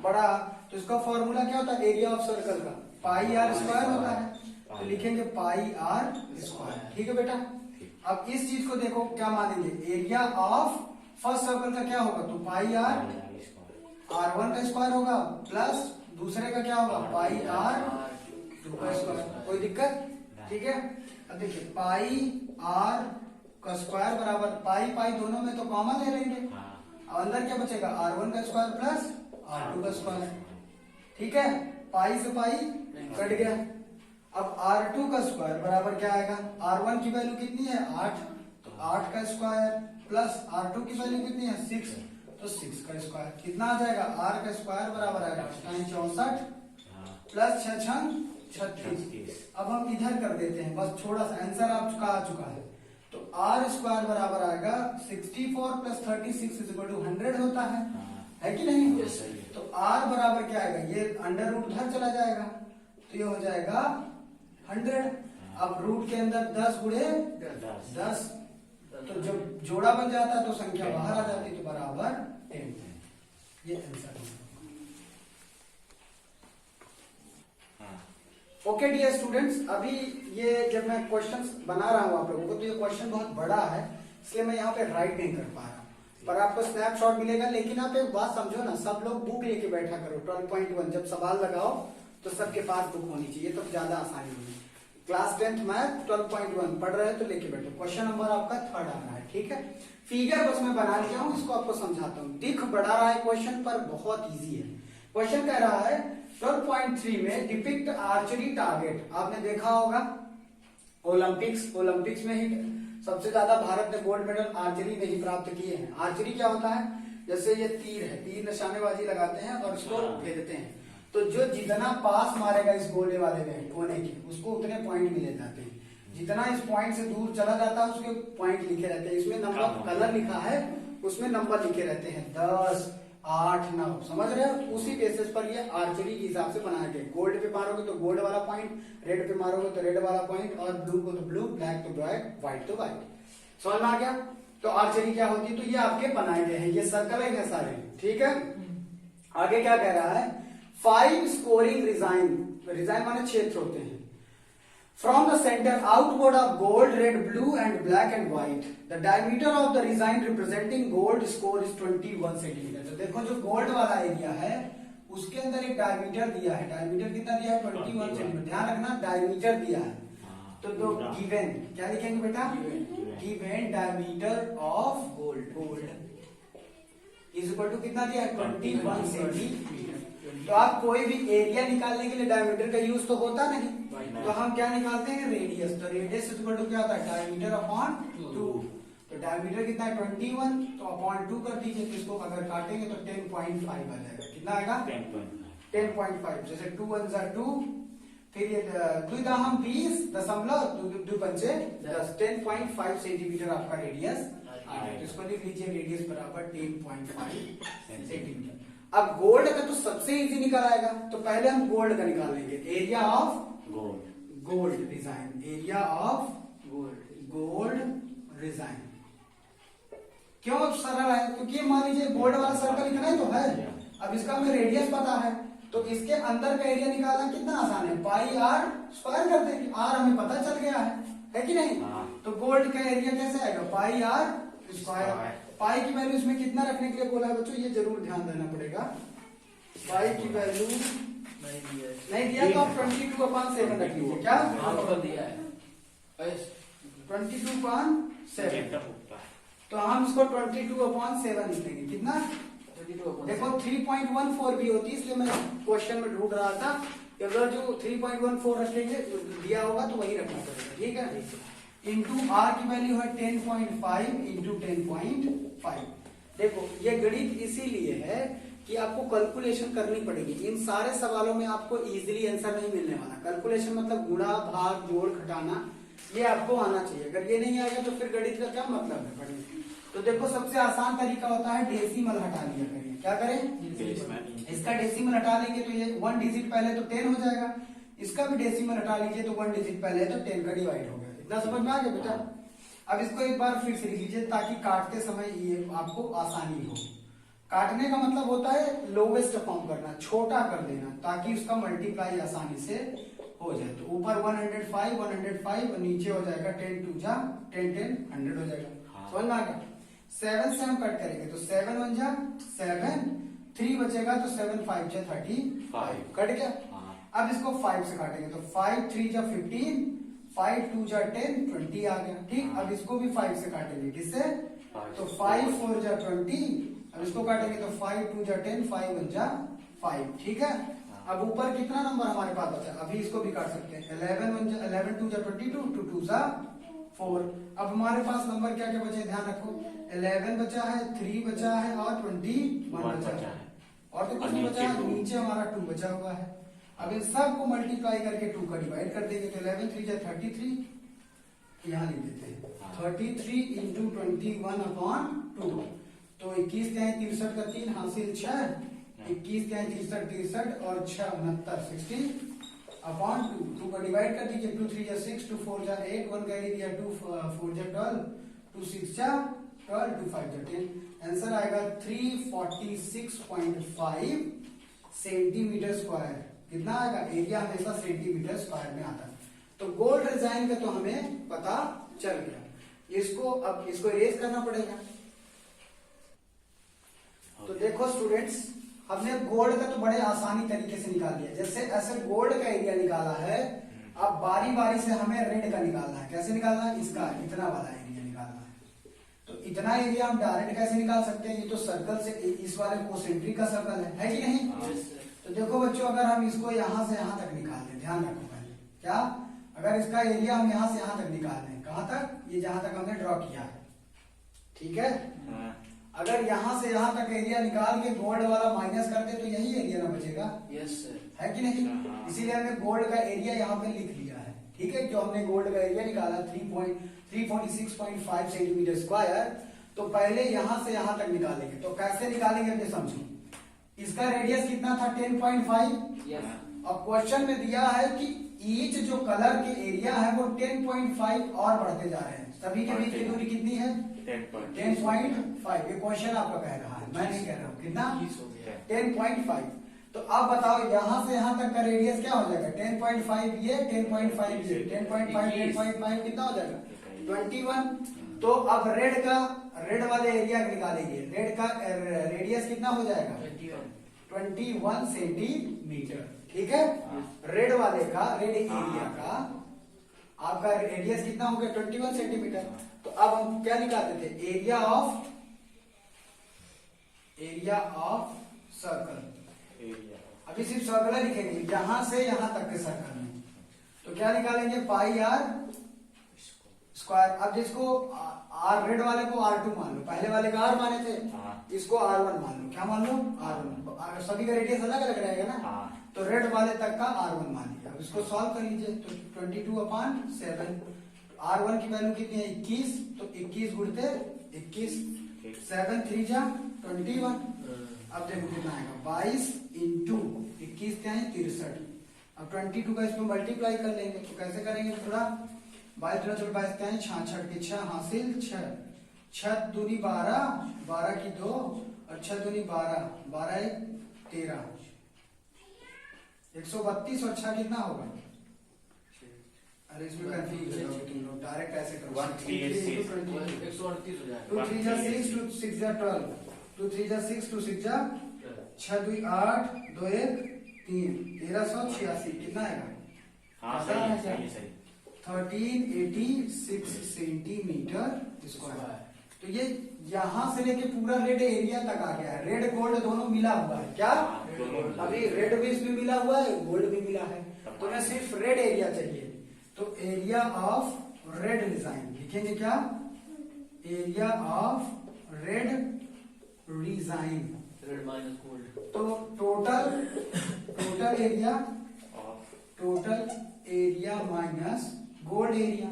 बड़ा। तो इसका फॉर्मूला क्या होता है एरिया ऑफ सर्कल का, पाई R स्क्वायर होता है, तो लिखेंगे पाई R स्क्वायर, ठीक है बेटा। अब इस चीज को देखो क्या मानेंगे, एरिया ऑफ फर्स्ट सर्कल का क्या होगा, तो पाई R1 का स्क्वायर होगा प्लस दूसरे का क्या होगा पाई R2 का स्क्वायर, कोई दिक्कत, ठीक है। अब देखिए पाई R का स्क्वायर बराबर पाई दोनों में तो कॉमन ले लेंगे, अब अंदर क्या बचेगा R1 का स्क्वायर प्लस R2 का स्क्वायर, ठीक है। पाई से पाई कट गया। अब R2 का स्क्वायर बराबर क्या आएगा, R1 की वैल्यू कितनी है 8, तो 8 का स्क्वायर प्लस R2 की वैल्यू कितनी है 6, तो 6 का स्क्वायर कितना आ जाएगा, R का स्क्वायर बराबर आएगा 64 प्लस 6 36। अब हम इधर कर देते हैं, बस थोड़ा सा आंसर आपका आ चुका है। तो R स्क्वायर बराबर आएगा 64 प्लस 36 इक्वल टू 100 होता है कि नहीं। तो R बराबर क्या आएगा, ये अंडर रूट उधर चला जाएगा, तो ये हो जाएगा 100। अब रूट के अंदर 10 गुणे 10, तो जब जोड़ा बन जाता है तो संख्या बाहर आ जाती है, तो बराबर 10। ये आंसर है। ओके डियर स्टूडेंट्स, अभी ये जब मैं क्वेश्चंस बना रहा हूँ आप लोगों को, तो ये क्वेश्चन बहुत बड़ा है, इसलिए मैं यहाँ पे राइट नहीं कर पा रहा, पर आपको स्नैपशॉट मिलेगा। लेकिन आप एक बात समझो ना, सब लोग बुक लेके बैठा करो। 12.1 जब सवाल लगाओ तो सबके पास बुक होनी चाहिए, तो ज्यादा आसानी होगी। क्लास 10th मैथ 12.1 पढ़ रहे हैं तो लेके बैठो। क्वेश्चन नंबर आपका 3rd आ रहा है, ठीक है। फिगर बस मैं बना लिया हूँ, इसको आपको समझाता हूँ। दिख बड़ा रहा है क्वेश्चन, पर बहुत ईजी है। क्वेश्चन कह रहा है 12.3 में डिपिक्ट आर्चरी टारगेट। आपने देखा होगा ओलंपिक्स में ही सबसे ज्यादा भारत ने गोल्ड मेडल आर्चरी में ही प्राप्त किए हैं। आर्चरी क्या होता है, जैसे ये तीर है, तीर निशानेबाजी लगाते हैं और इसको फेंकते हैं, तो जो जितना पास मारेगा इस गोले वाले में कोने के, उसको उतने पॉइंट मिले जाते हैं। जितना इस पॉइंट से दूर चला जाता है उसके पॉइंट लिखे रहते हैं। इसमें नंबर कलर लिखा है, उसमें नंबर लिखे रहते हैं 10, 8, 9, समझ रहे हो। उसी बेसिस पर ये आर्चरी के हिसाब से बनाया गया। गोल्ड पे मारोगे तो गोल्ड वाला पॉइंट, रेड पे मारोगे तो रेड वाला पॉइंट, और ब्लू को तो ब्लू, ब्लैक तो ब्लैक, व्हाइट तो व्हाइट। समझ में आ गया। तो आर्चरी क्या होती है, तो ये आपके बनाए गए हैं, ये सर्कल है सारे, ठीक है। आगे क्या कह रहा है, 5 स्कोरिंग रिजाइन माने क्षेत्र होते हैं, From the center, outward of gold, red, blue, and black and white. The diameter of the design representing gold score is 21 centimetre. तो देखो जो गोल्ड वाला एरिया है उसके अंदर एक डायमीटर दिया है. डायमीटर कितना दिया है? 21 सेंटीमीटर. ध्यान रखना डायमीटर दिया है. तो दो गिवन क्या लिखेंगे बेटा? Given diameter of gold is equal to कितना दिया है? 21 सेंटीमीटर. तो आप कोई भी एरिया निकालने के लिए डायमीटर का यूज तो होता नहीं, तो हम क्या निकालते हैं? रेडियस. तो रेडियस इक्वल टू क्या होता है? Diameter upon 2. तो डायमीटर कितना है? 21. तो अपॉन 2 कर दीजिए. तो इसको अगर काटेंगे तो 10.5 आ जाएगा. कितना आएगा? 10.5. जैसे 2 1 जा 2, फिर ये 2 दहम 20 दशमलव 2 पंचे 10. 10.5 सेंटीमीटर आपका रेडियस आ गया. तो इसको लिख लीजिए रेडियस बराबर 10.5 सेंटीमीटर. अब गोल्ड का तो सबसे इजी निकल आएगा. तो पहले हम गोल्ड का निकाल लेंगे. Area of gold design. Area of gold design. क्यों सरल है? क्योंकि मान लीजिए गोल्ड वाला सर्कल इतना ही तो है. अब इसका हमें रेडियस पता है तो इसके अंदर का एरिया निकालना कितना आसान है? पाई आर स्क्वायर कर देंगे. आर हमें पता चल गया है कि नहीं? तो गोल्ड का एरिया कैसे आएगा? पाई आर स्क्वायर. पाई की वैल्यू इसमें कितना रखने के लिए बोला है बच्चों? ये जरूर ध्यान देना पड़ेगा. पाई की वैल्यू नहीं दिया तो आप 22/7 रख लीजिए. क्या दिया है? 22/7. तो हम इसको 22/7 लिखेंगे. कितना? 22/7. देखो 3.14 भी होती है, इसलिए मैं क्वेश्चन में ढूंढ रहा था कि अगर जो 3.14 रखेंगे दिया होगा तो वही रखना पड़ेगा. ठीक है. इंटू आर की वैल्यू है 10.5 इंटू 10.5. देखो ये गणित इसीलिए है कि आपको कैलकुलेशन करनी पड़ेगी. इन सारे सवालों में आपको इजीली आंसर नहीं मिलने वाला. कैलकुलेशन मतलब गुणा भाग जोड़ घटाना ये आपको आना चाहिए. अगर ये नहीं आएगा तो फिर गणित का क्या मतलब है पढ़ने. तो देखो सबसे आसान तरीका होता है डेसिमल हटा लिया करिए. क्या करें? इसका डेसिमल हटा लेंगे तो ये 1 डिजिट पहले तो 10 हो जाएगा. इसका भी डेसिमल हटा लीजिए तो 1 डिजिट पहले तो 10 का डिवाइड हो गया. इतना समझ में आ गया बेटा? अब इसको एक बार फिर से लिख लीजिए ताकि काटते समय ये आपको आसानी हो. काटने का मतलब होता है लोवेस्ट फॉर्म करना, छोटा कर देना ताकि उसका मल्टीप्लाई आसानी से हो जाए. तो ऊपर 105 और नीचे हो जाएगा 10 2 जा 10 10 100 हो जाएगा. समझ में आ गया? 7 से हम कट करेंगे तो 7 1 जा 7, 3 बचेगा तो 7 5 जा 35. कट गया. अब इसको 5 से काटेंगे तो 5 3 जा 15, 5 2 जा 10 20 आ गया. ठीक. अब इसको भी 5 से काटेंगे. किससे? तो 5 4 जा 20. अब इसको काटेंगे तो 5 2 जा 10, 5 1 जा 5. ठीक है. अब ऊपर कितना नंबर हमारे पास बचा? अभी इसको भी काट सकते हैं. 11 2 जा 22, 2 2 जा 4. अब हमारे पास नंबर क्या क्या बचे? ध्यान रखो. 11 बचा है, 3 बचा है और 21 बचा है. और तो कुछ नहीं बचा है. नीचे हमारा 2 बचा हुआ है. अब इन सब को मल्टीप्लाई करके 2 का डिवाइड कर देंगे तो 11 3 जा 33. यहाँ लिख देते हैं 33 इंटू 21/2. तो 21 क्या है? 63 का 3 हासिल 6. 21 क्या है? 63 और 6 69 60/2. 2 का डिवाइड कर दीजिए. 2 3 जा 6, 2 4 जा 8, 1 कैरी दिया 2 4 जा 12, 2 6 जा 12, 2 5 जा 10. आंसर आएगा 346.5 सेंटीमीटर स्क्वायर. कितना आएगा? एरिया हमेशा सेंटीमीटर स्क्वायर में आता है. तो गोल्ड डिजाइन का तो हमें पता चल गया. इसको अब इसको इरेज करना पड़ेगा. तो देखो स्टूडेंट्स, हमने गोल्ड का तो बड़े आसानी तरीके से निकाल दिया. जैसे ऐसे गोल्ड का एरिया निकाला है, अब बारी बारी से हमें रेड का निकालना है. कैसे निकालना है? इसका इतना वाला एरिया निकालना है. तो इतना एरिया हम डायरेक्ट कैसे निकाल सकते हैं? ये तो सर्कल से इस वाले कोसेंट्रिक का सर्कल है कि नहीं? तो देखो बच्चों, अगर हम इसको यहां से यहां तक निकाल दें, ध्यान रखो पहले क्या, अगर इसका एरिया हम यहां से यहां तक निकाल दें, कहां तक? ये जहां तक हमने ड्रॉ किया है. ठीक है. अगर यहां से यहां तक एरिया निकाल के गोल्ड वाला माइनस कर दे तो यही एरिया ना बचेगा. Yes sir. है कि नहीं? इसीलिए हमने गोल्ड का एरिया यहाँ पे लिख लिया है. ठीक है. जो हमने गोल्ड का एरिया निकाला 346.5 सेंटीमीटर स्क्वायर. तो पहले यहां से यहां तक निकालेंगे. तो कैसे निकालेंगे अपने समझो. इसका रेडियस कितना था? 10.5. यस. अब क्वेश्चन में दिया है कि ईच जो कलर के एरिया है वो 10.5 और बढ़ते जा रहे हैं. सभी के बीच की दूरी कितनी है? 10.5. ये क्वेश्चन आपका कह रहा है, मैं नहीं कह रहा हूँ. कितना? 10.5. तो अब बताओ यहाँ से यहाँ तक का रेडियस क्या हो जाएगा? 10.5 ये 10.5 ये 10.5 कितना हो जाएगा? 21। तो अब रेड वाले एरिया निकालेंगे। रेड का रेडियस कितना हो जाएगा? 21 सेंटीमीटर। ठीक है, रेड वाले का रेड एरिया का आपका रेडियस कितना हो गया? 21 सेंटीमीटर। तो अब हम क्या निकालते थे? Area of circle. अभी सिर्फ सर्कल लिखेंगे, यहां से यहां तक के सर्कल में। तो क्या निकालेंगे? पाई आर स्क्वायर। अब जिसको आर रेड वाले को R2 मान लो, पहले वाले का R माने थे, इसको R1 मान लो। क्या मान लो? R1। सभी का रेडियस अलग अलग रहेगा ना, तो रेड वाले तक का R1 मान लिया। अब इसको सॉल्व कर लीजिए, तो 22/7। R1 की वैल्यू कितनी है? 21। तो 21 गुणते 21, 7 3 जा 21। अब देखो कितना आएगा? 22 इंटू 21 क्या है? 63। अब 22 का इसमें मल्टीप्लाई कर लेंगे। तो कैसे करेंगे? थोड़ा 22 क्या है? 66 के 6 हासिल 6, 6 दूनी 12, 12 की 2 और 6 दूनी 12, 12 1 13, 132 और 6 कितना होगा? अरे इसमें कंफ्यूज हो जाओगे तुम लोग, डायरेक्ट ऐसे करो। 138 हो जाएगा। 2 3 जा 6, 2 6 जा 12, 2 3 जा 6, 2 6 जा 6 2 8, 2 1 3, 1386 कितना आएगा? हाँ सही सही। 1386 सेंटीमीटर स्क्वायर। तो ये यहां से लेके पूरा रेड एरिया तक आ गया है। रेड गोल्ड दोनों मिला हुआ है। क्या? अभी रेड बेस भी मिला हुआ है, गोल्ड भी मिला है। तो मैं सिर्फ रेड एरिया चाहिए, तो एरिया ऑफ रेड डिजाइन लिखेंगे। क्या? Area of red design. Red minus gold. तो total area minus gold area.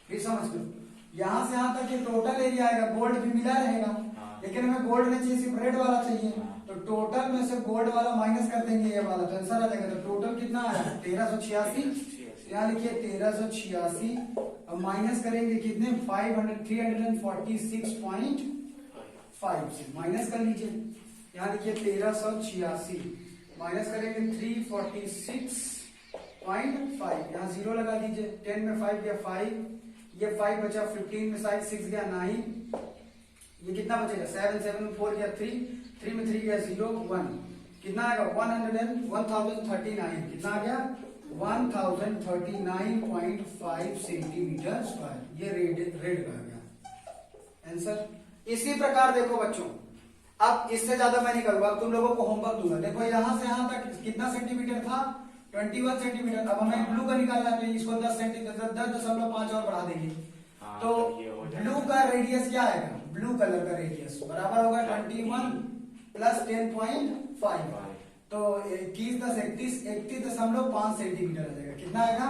फिर समझ लो, यहां से यहां तक ये टोटल एरिया आएगा, गोल्ड भी मिला रहेगा, लेकिन हमें गोल्ड नहीं चाहिए, सिर्फ रेड वाला चाहिए। तो टोटल में से गोल्ड वाला माइनस कर देंगे ये वाला, तो आंसर आ जाएगा। तो टोटल कितना आया? 1386। यहाँ लिखिए 1386। अब माइनस करेंगे कितने? 346.5 से माइनस कर लीजिए। यहाँ लिखिए 1386 माइनस करेंगे 346.5, यहाँ 0 लगा दीजिए। 10 में 5 गया 5, ये 5 बचा, 15 में 6 गया 9, ये कितना बचेगा? 7 7 में 4 गया 3, 3 में 3 गया 0 1, कितना आएगा? 1039। कितना आ गया? 1039.5 सेंटीमीटर स्क्वायर। ये रेड का गया आंसर। इसी प्रकार देखो बच्चों, अब इससे ज्यादा मैं नहीं करूंगा, तुम लोगों को होमवर्क दूंगा। देखो यहां से यहां तक कितना सेंटीमीटर था? 21 सेंटीमीटर। अब हमें ब्लू का निकालना है, तो इसको 10 सेंटीमीटर 10.5 और बढ़ा देंगे। तो ब्लू का रेडियस क्या आएगा? ब्लू कलर का रेडियस बराबर होगा 21 प्लस 10.5। तो 21 10 31.5 सेंटीमीटर आ जाएगा। कितना आएगा?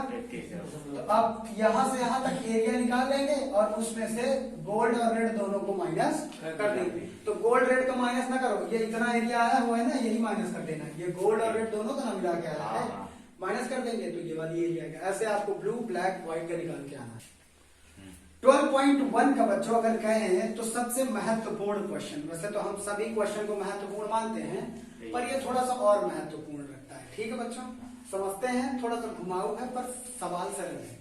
तो अब यहां से यहां तक एरिया निकाल लेंगे और उसमें से गोल्ड और रेड दोनों को माइनस कर देंगे। तो गोल्ड रेड को माइनस ना करो, ये इतना एरिया आया हुआ है ना, यही माइनस कर देना। ये गोल्ड और रेड दोनों का ना मिला के आया है, माइनस कर देंगे तो ये वाली एरिया का। ऐसे आपको ब्लू ब्लैक व्हाइट का निकाल के आना है। 12.1 का बच्चों अगर कहे हैं तो सबसे महत्वपूर्ण क्वेश्चन, वैसे तो हम सभी क्वेश्चन को महत्वपूर्ण मानते हैं, पर ये थोड़ा सा और महत्वपूर्ण रखता है। ठीक है बच्चों, समझते हैं। थोड़ा सा घुमाऊ है पर सवाल सरल है।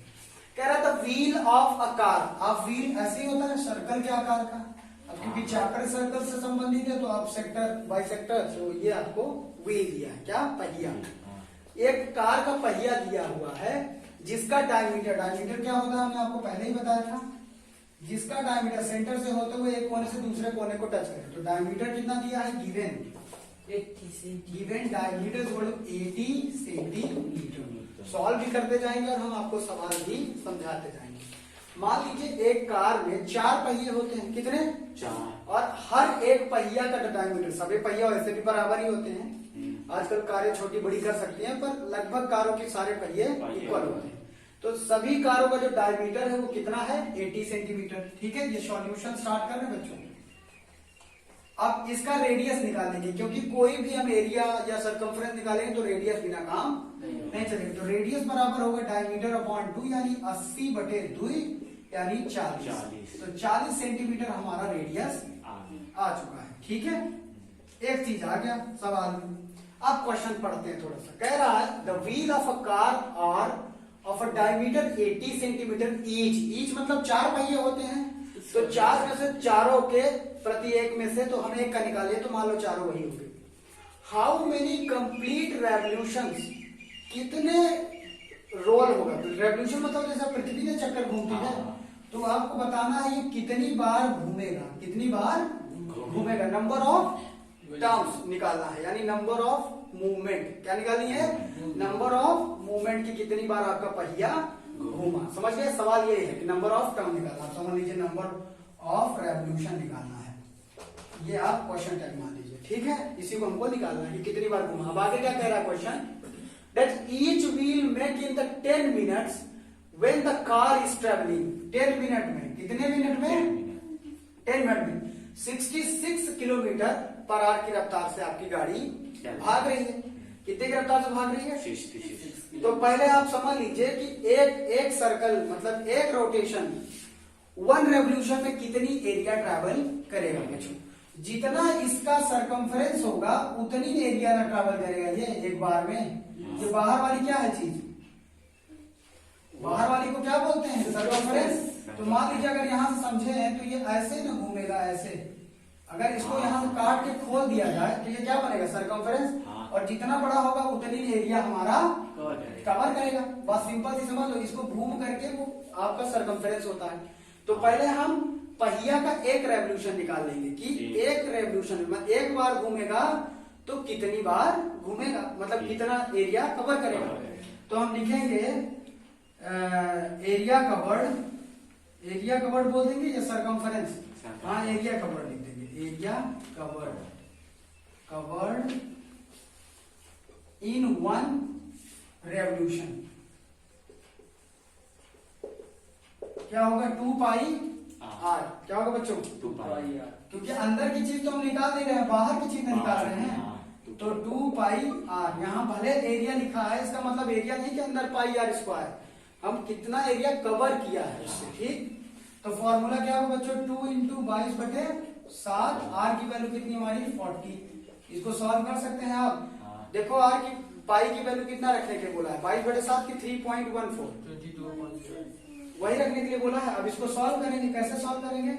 कह रहा था व्हील ऑफ अ कार। आप व्हील ऐसे ही होता है सर्कल के आकार का। अब क्योंकि चैप्टर सर्कल से संबंधित है तो आप सेक्टर बाई सेक्टर, तो ये आपको व्हील दिया है। क्या? पहिया। एक कार का पहिया दिया हुआ है जिसका डायमीटर क्या होगा? हमने आपको पहले ही बताया था। जिसका डायमीटर सेंटर से होते हुए एक कोने से दूसरे कोने को टच करे। तो डायमीटर कितना दिया है? Given diameter 80 centimetre. सॉल्व भी करते जाएंगे और हम आपको सवाल भी समझाते जाएंगे। मान लीजिए एक कार में 4 पहिए होते हैं। कितने? 4। और हर एक पहिया का डायमीटर, सभी पहिया वैसे भी बराबर ही होते हैं। आजकल कारें छोटी बड़ी कर सकती हैं, पर लगभग कारों के सारे पहिए इक्वल होते हैं। तो सभी कारों का जो डायमीटर है वो कितना है? 80 सेंटीमीटर। ठीक है, ये सॉल्यूशन स्टार्ट कर रहे हैं बच्चों। अब इसका रेडियस निकालेंगे, क्योंकि कोई भी हम एरिया या सर्कमफ्रेंस निकालेंगे तो रेडियस बिना काम नहीं चलेगा। तो रेडियस बराबर होगा डायमीटर अपॉन 2, यानी 80/2 यानी 40। तो 40 सेंटीमीटर हमारा रेडियस आ चुका है। ठीक है, एक चीज आ गया सवाल में। अब क्वेश्चन पढ़ते हैं थोड़ा सा। कह रहा है the wheel of a car are of a diameter 80 centimetre each मतलब 4 पहिए होते हैं, तो 4 में से चारों के प्रति एक में से तो हम एक का निकालिए तो मान लो चारों वही होंगे। हाउ मेनी कंप्लीट रेवोल्यूशंस, कितने रोल होगा, रेवोल्यूशन मतलब जैसे पृथ्वी ने चक्कर घूमती है, तो आपको बताना है ये कितनी बार घूमेगा, कितनी बार घूमेगा। नंबर ऑफ टर्म्स निकालना है, यानी नंबर ऑफ मूवमेंट। क्या निकालनी है? नंबर ऑफ मूवमेंट की कितनी बार आपका पहिया घूमा। समझ गए? सवाल ये है कि नंबर ऑफ टर्म निकालना। समझ लीजिए नंबर ऑफ रेवोल्यूशन निकालना है, ये आप क्वेश्चन टैग मान लीजिए। ठीक है, इसी को हमको निकालना है कि कितनी बार घूमा। अब आगे क्या कह रहा है question, that each wheel make in the 10 minutes when the car is traveling। 10 minute में, कितने मिनट में? 10 मिनट में 66 किलोमीटर पर आवर की रफ्तार से आपकी गाड़ी भाग रही है। कितने की रफ्तार से भाग रही है? 66। तो पहले आप समझ लीजिए कि एक सर्कल मतलब एक रोटेशन 1 रेवोल्यूशन में कितनी एरिया ट्रैवल करेगा बच्चों। जितना इसका सरकमफरेंस होगा उतनी एरिया ना ट्रैवल करेगा ये एक बार में। ये बाहर वाली क्या है चीज, बाहर वाली को क्या बोलते हैं? सरकमफरेंस। तो मान लीजिए अगर यहां से समझे हैं तो ये ऐसे ना घूमेगा, ऐसे। अगर इसको यहां से काट के खोल दिया जाए तो ये क्या बनेगा? सरकमफरेंस। और जितना बड़ा होगा उतनी एरिया हमारा कवर करेगा। बस सिंपल सी समझ लो, इसको घूम करके वो आपका सरकमफरेंस होता है। तो पहले हम पहिया का एक रेवोल्यूशन निकाल लेंगे कि एक रेवोल्यूशन में एक बार घूमेगा तो कितनी बार घूमेगा, मतलब कितना एरिया कवर करेगा। तो हम लिखेंगे एरिया कवर्ड बोल देंगे या सरकमफरेंस? हाँ, एरिया कवर्ड लिख देंगे। एरिया कवर्ड इन 1 रेवोल्यूशन क्या होगा? 2 पाई आर। क्या होगा बच्चों? 2 पाई। क्योंकि अंदर की चीज तो हम निकाल नहीं रहे हैं, बाहर की चीज निकाल रहे हैं। तो 2 पाई आर, यहाँ भले एरिया लिखा है, इसका मतलब एरिया नहीं कि अंदर पाई आर स्क्वायर, हम कितना एरिया कवर किया है इससे। ठीक, तो फॉर्मूला क्या होगा बच्चों? 2 इंटू 22/7। आर की वैल्यू कितनी हमारी? 40। इसको सॉल्व कर सकते हैं आप। देखो आर की पाई की वैल्यू कितना रखने के लिए बोला है? 22/7 की 3.14 वही रखने के लिए बोला है। अब इसको सॉल्व करेंगे, कैसे सॉल्व करेंगे?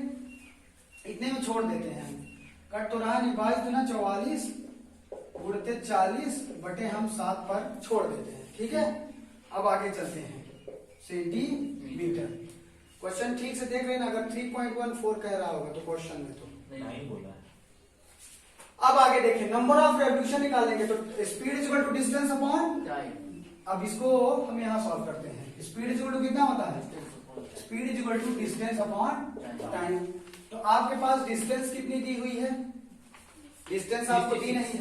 इतने में छोड़ देते हैं, कट तो रहा नहीं। 22×44 उड़ते 40 हम 7 पर छोड़ देते हैं। ठीक है, अब आगे चलते हैं। सेंटीमीटर। क्वेश्चन ठीक से देख रहे हैं ना? अगर 3.14 कह रहा होगा तो क्वेश्चन में तो नहीं बोला। अब आगे देखिए, नंबर ऑफ रेवोल्यूशन निकालेंगे तो speed is equal to distance upon time. अब इसको हम यहां सॉल्व करते हैं। स्पीड इज इक्वल टू कितना होता है? Speed is equal to distance upon time. तो आपके पास डिस्टेंस कितनी दी हुई है? डिस्टेंस आपको दी नहीं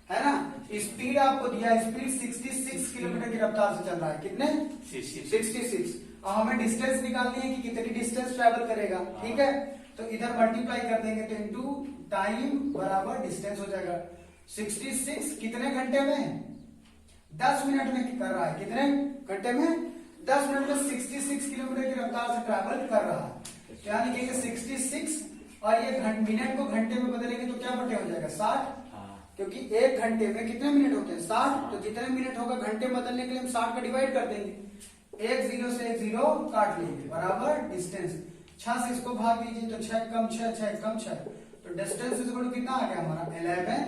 है ना? स्पीड आपको दिया है, स्पीड 66 किलोमीटर की रफ्तार से चल रहा है। कितने? 66। और हमें डिस्टेंस निकालनी है कि कितनी डिस्टेंस ट्रेवल करेगा। ठीक है, तो इधर मल्टीप्लाई कर देंगे तो इंटू टाइम बराबर डिस्टेंस हो जाएगा। 66 कितने घंटे में? 10 मिनट में कर रहा है। कितने घंटे में? 10 मिनट में 66 किलोमीटर की रफ्तार से ट्रैवल कर रहा है। क्या लिखेंगे? 66 और ये मिनट को घंटे में बदलेंगे तो क्या बटे हो जाएगा? 60। क्योंकि एक घंटे में कितने मिनट होते हैं? 60। तो जितने मिनट होगा घंटे बदलने के लिए हम 60 का डिवाइड कर देंगे। एक 0 से एक 0 काट लेंगे बराबर डिस्टेंस। 6 से इसको भाग दीजिए तो 6 कम 6, 6 कम 6, तो डिस्टेंस इज इक्वल टू कितना आ गया हमारा? 11।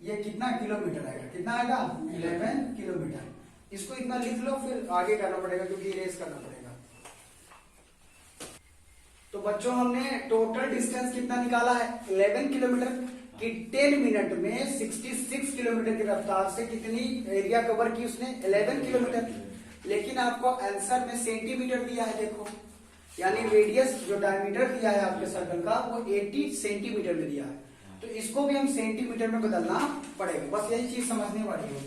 ये कितना किलोमीटर आएगा? कितना आएगा? 11 किलोमीटर। इसको इतना लिख लो, फिर आगे करना पड़ेगा क्योंकि इरेज करना पड़ेगा। तो बच्चों हमने टोटल डिस्टेंस कितना निकाला है? 11 किलोमीटर कि 10 मिनट में 66 किलोमीटर की रफ्तार से कितनी एरिया कवर की उसने? 11 किलोमीटर। लेकिन आपको आंसर में सेंटीमीटर दिया है, देखो, यानी रेडियस जो डायमीटर दिया है आपके सर्कल का वो 80 सेंटीमीटर में दिया है। तो इसको भी हम सेंटीमीटर में बदलना पड़ेगा। बस यही चीज समझने वाली है।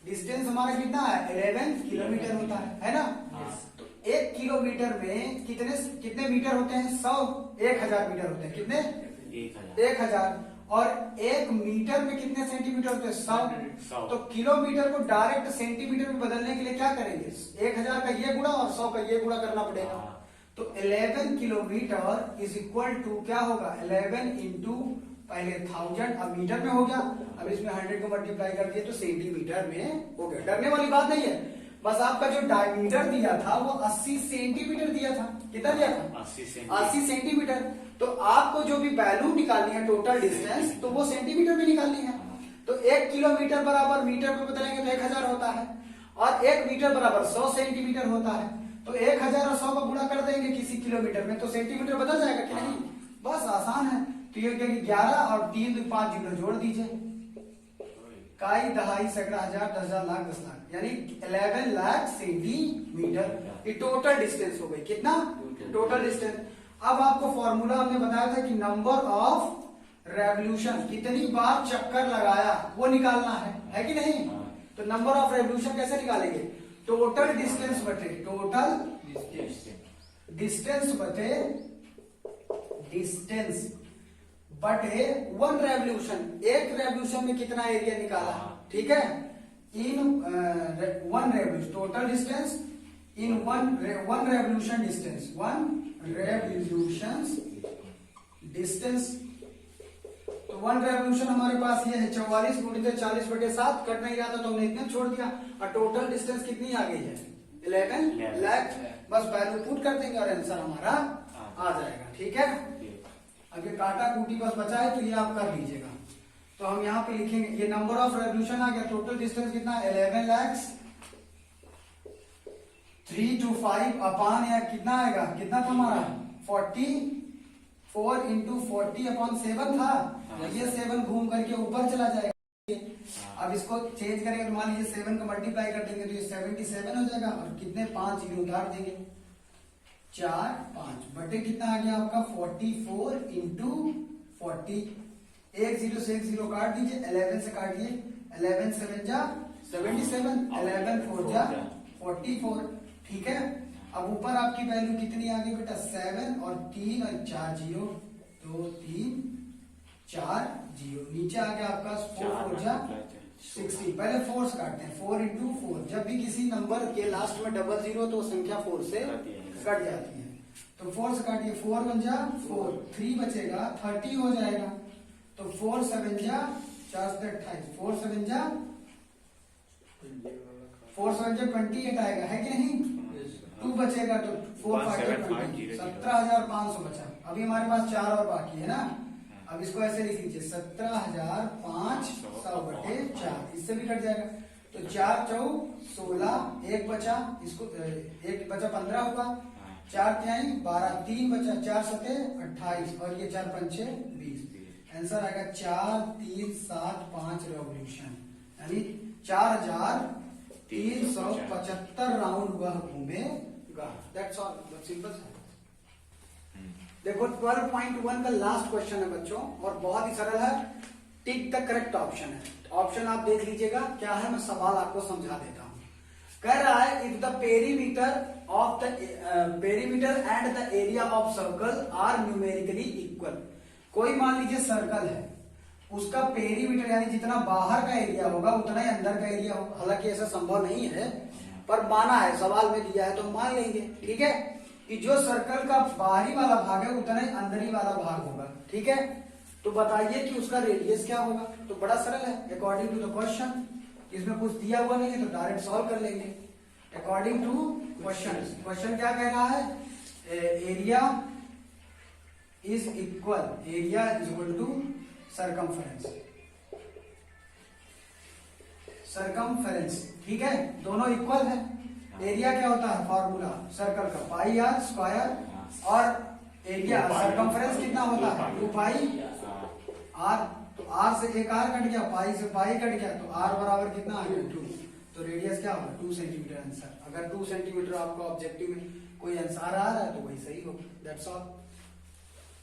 डिस्टेंस हमारा कितना है? 11 किलोमीटर होता है ना? तो 1 किलोमीटर में कितने मीटर होते हैं? 100। 1000 मीटर होते हैं। कितने? 1000। और 1 मीटर में कितने सेंटीमीटर होते हैं? 100। तो किलोमीटर को डायरेक्ट सेंटीमीटर में बदलने के लिए क्या करेंगे? 1000 का ये गुणा और 100 का ये गुणा करना पड़ेगा। तो 11 किलोमीटर इज इक्वल टू क्या होगा? 11 इंटू पहले 1000 अब मीटर में हो गया, अब इसमें 100 को मल्टीप्लाई कर दिए तो सेंटीमीटर में हो गया। डरने वाली बात नहीं है, बस आपका जो डायमीटर दिया था वो 80 सेंटीमीटर दिया था। कितना दिया था? 80 सेंटीमीटर। तो आपको जो भी वैल्यू निकालनी है टोटल डिस्टेंस, तो वो सेंटीमीटर में निकालनी है। तो 1 किलोमीटर बराबर मीटर में बदलेंगे तो 1000 होता है, और 1 मीटर बराबर 100 सेंटीमीटर होता है। तो 1000 और 100 का गुणा कर देंगे किसी किलोमीटर में तो सेंटीमीटर बदल जाएगा कि नहीं? बस आसान है। तो ये 11 और 3 2 5 जीरो जोड़ दीजिए, काई दहाई सैकड़ा हजार 10,000 लाख 10 लाख, यानी 11 लाख सेंटीमीटर। ये टोटल डिस्टेंस हो गई। कितना? Total distance. अब आपको फॉर्मूला हमने बताया था कि नंबर ऑफ रेवोल्यूशन, कितनी बार चक्कर लगाया वो निकालना है कि नहीं? तो नंबर ऑफ रेवोल्यूशन कैसे निकालेंगे? टोटल डिस्टेंस बटे टोटल डिस्टेंस बटे डिस्टेंस बटे 1 रेवोल्यूशन। एक रेवोल्यूशन में कितना एरिया निकाला, ठीक है? इन 1 revolution total distance in 1 revolution distance, 1 revolution distance. तो 1 रेवोल्यूशन हमारे पास ये है 44 गुणित 40/7, कट नहीं रहा था तो हमने इतना छोड़ दिया। और टोटल डिस्टेंस कितनी आ गई है? 11 लाख। बस वैल्यू पुट कर देंगे और आंसर हमारा आ जाएगा। ठीक है, अब ये काटा कूटी बस बचा है तो ये आप कर लीजिएगा। तो हम यहाँ पे लिखेंगे, ये नंबर ऑफ रेवोल्यूशन आ गया। टोटल डिस्टेंस कितना? 11 लाख 325 अपान या कितना आएगा? कितना था हमारा? 44 इंटू 40/7 था। ये 7 घूम करके ऊपर चला जाएगा। अब इसको चेंज करेंगे तो मान लीजिए 7 का मल्टीप्लाई कर देंगे तो ये 77 हो जाएगा, और कितने 5 जीरो उतार देंगे, 4 5 बटे कितना आ गया आपका? 44 इंटू 40। 1 0 से 1 0 काट दीजिए, 11 से काटिए, 11 7 जा 77, 11 4 जा 44। ठीक है, अब ऊपर आपकी वैल्यू कितनी आ गई बेटा? 7 और 3 और 4 जीरो, 2 3 4 जीरो। नीचे आ गया आपका 4 4 जा 60। पहले 4 से काटते हैं, 4 इंटू 4। जब भी किसी नंबर के लास्ट में डबल जीरो तो संख्या 4 से कट जाती है। तो 4 से काटिए, 4 1 जा 4, 3 बचेगा, 30 हो जाएगा। तो 4 7 जा 4 से 28, 4 7 जा 28 आएगा, है कि नहीं? 2 बचेगा तो 4 5 20, 17,500 बचा। अभी हमारे पास 4 और बाकी है ना। अब इसको ऐसे लिख लीजिए, 17,500 बटे 4, इससे भी कट जाएगा। तो 4 4 16, 1 बचा, इसको 1 बचा 15 हुआ, 4 3 12, 3 बचा, 4 7 28, और ये 4 5 6 20। आंसर आएगा 4 3 7 5 रेवोल्यूशन, यानी 4,375 राउंड वह घूमेगा। दैट्स ऑल, सिंपल है। देखो 12.1 का लास्ट क्वेश्चन है बच्चों, और बहुत ही सरल है। टिक द करेक्ट ऑप्शन है। ऑप्शन आप देख लीजिएगा क्या है, मैं सवाल आपको समझा देता हूं। कह रहा है if the perimeter and the area of circle are numerically equal. कोई मान लीजिए सर्कल है, उसका पेरीमीटर यानी जितना बाहर का एरिया होगा उतना ही अंदर का एरिया होगा। हालांकि ऐसा संभव नहीं है, पर माना है, सवाल में दिया है तो मान लेंगे। ठीक है, कि जो सर्कल का बाहरी वाला भाग है उतना ही अंदरी वाला भाग होगा। ठीक है, तो बताइए कि उसका रेडियस क्या होगा। तो बड़ा सरल है, अकॉर्डिंग टू द क्वेश्चन। इसमें कुछ दिया हुआ नहीं है तो डायरेक्ट सॉल्व कर लेंगे अकॉर्डिंग टू क्वेश्चन। क्वेश्चन क्या कह रहा है? Area is equal to circumference. ठीक है, दोनों इक्वल है। एरिया क्या होता है? फॉर्मूला सर्कल का पाई आर स्क्वायर, और एरिया सरकमफेरेंस कितना होता है? 2 पाई आर। तो आर से एक आर कट गया, पाई से पाई कट गया, तो आर बराबर कितना आ गया? 2। तो रेडियस क्या होगा? 2 सेंटीमीटर आंसर। अगर 2 सेंटीमीटर आपको ऑब्जेक्टिव में कोई आंसर आ रहा है तो वही सही होगा। That's all.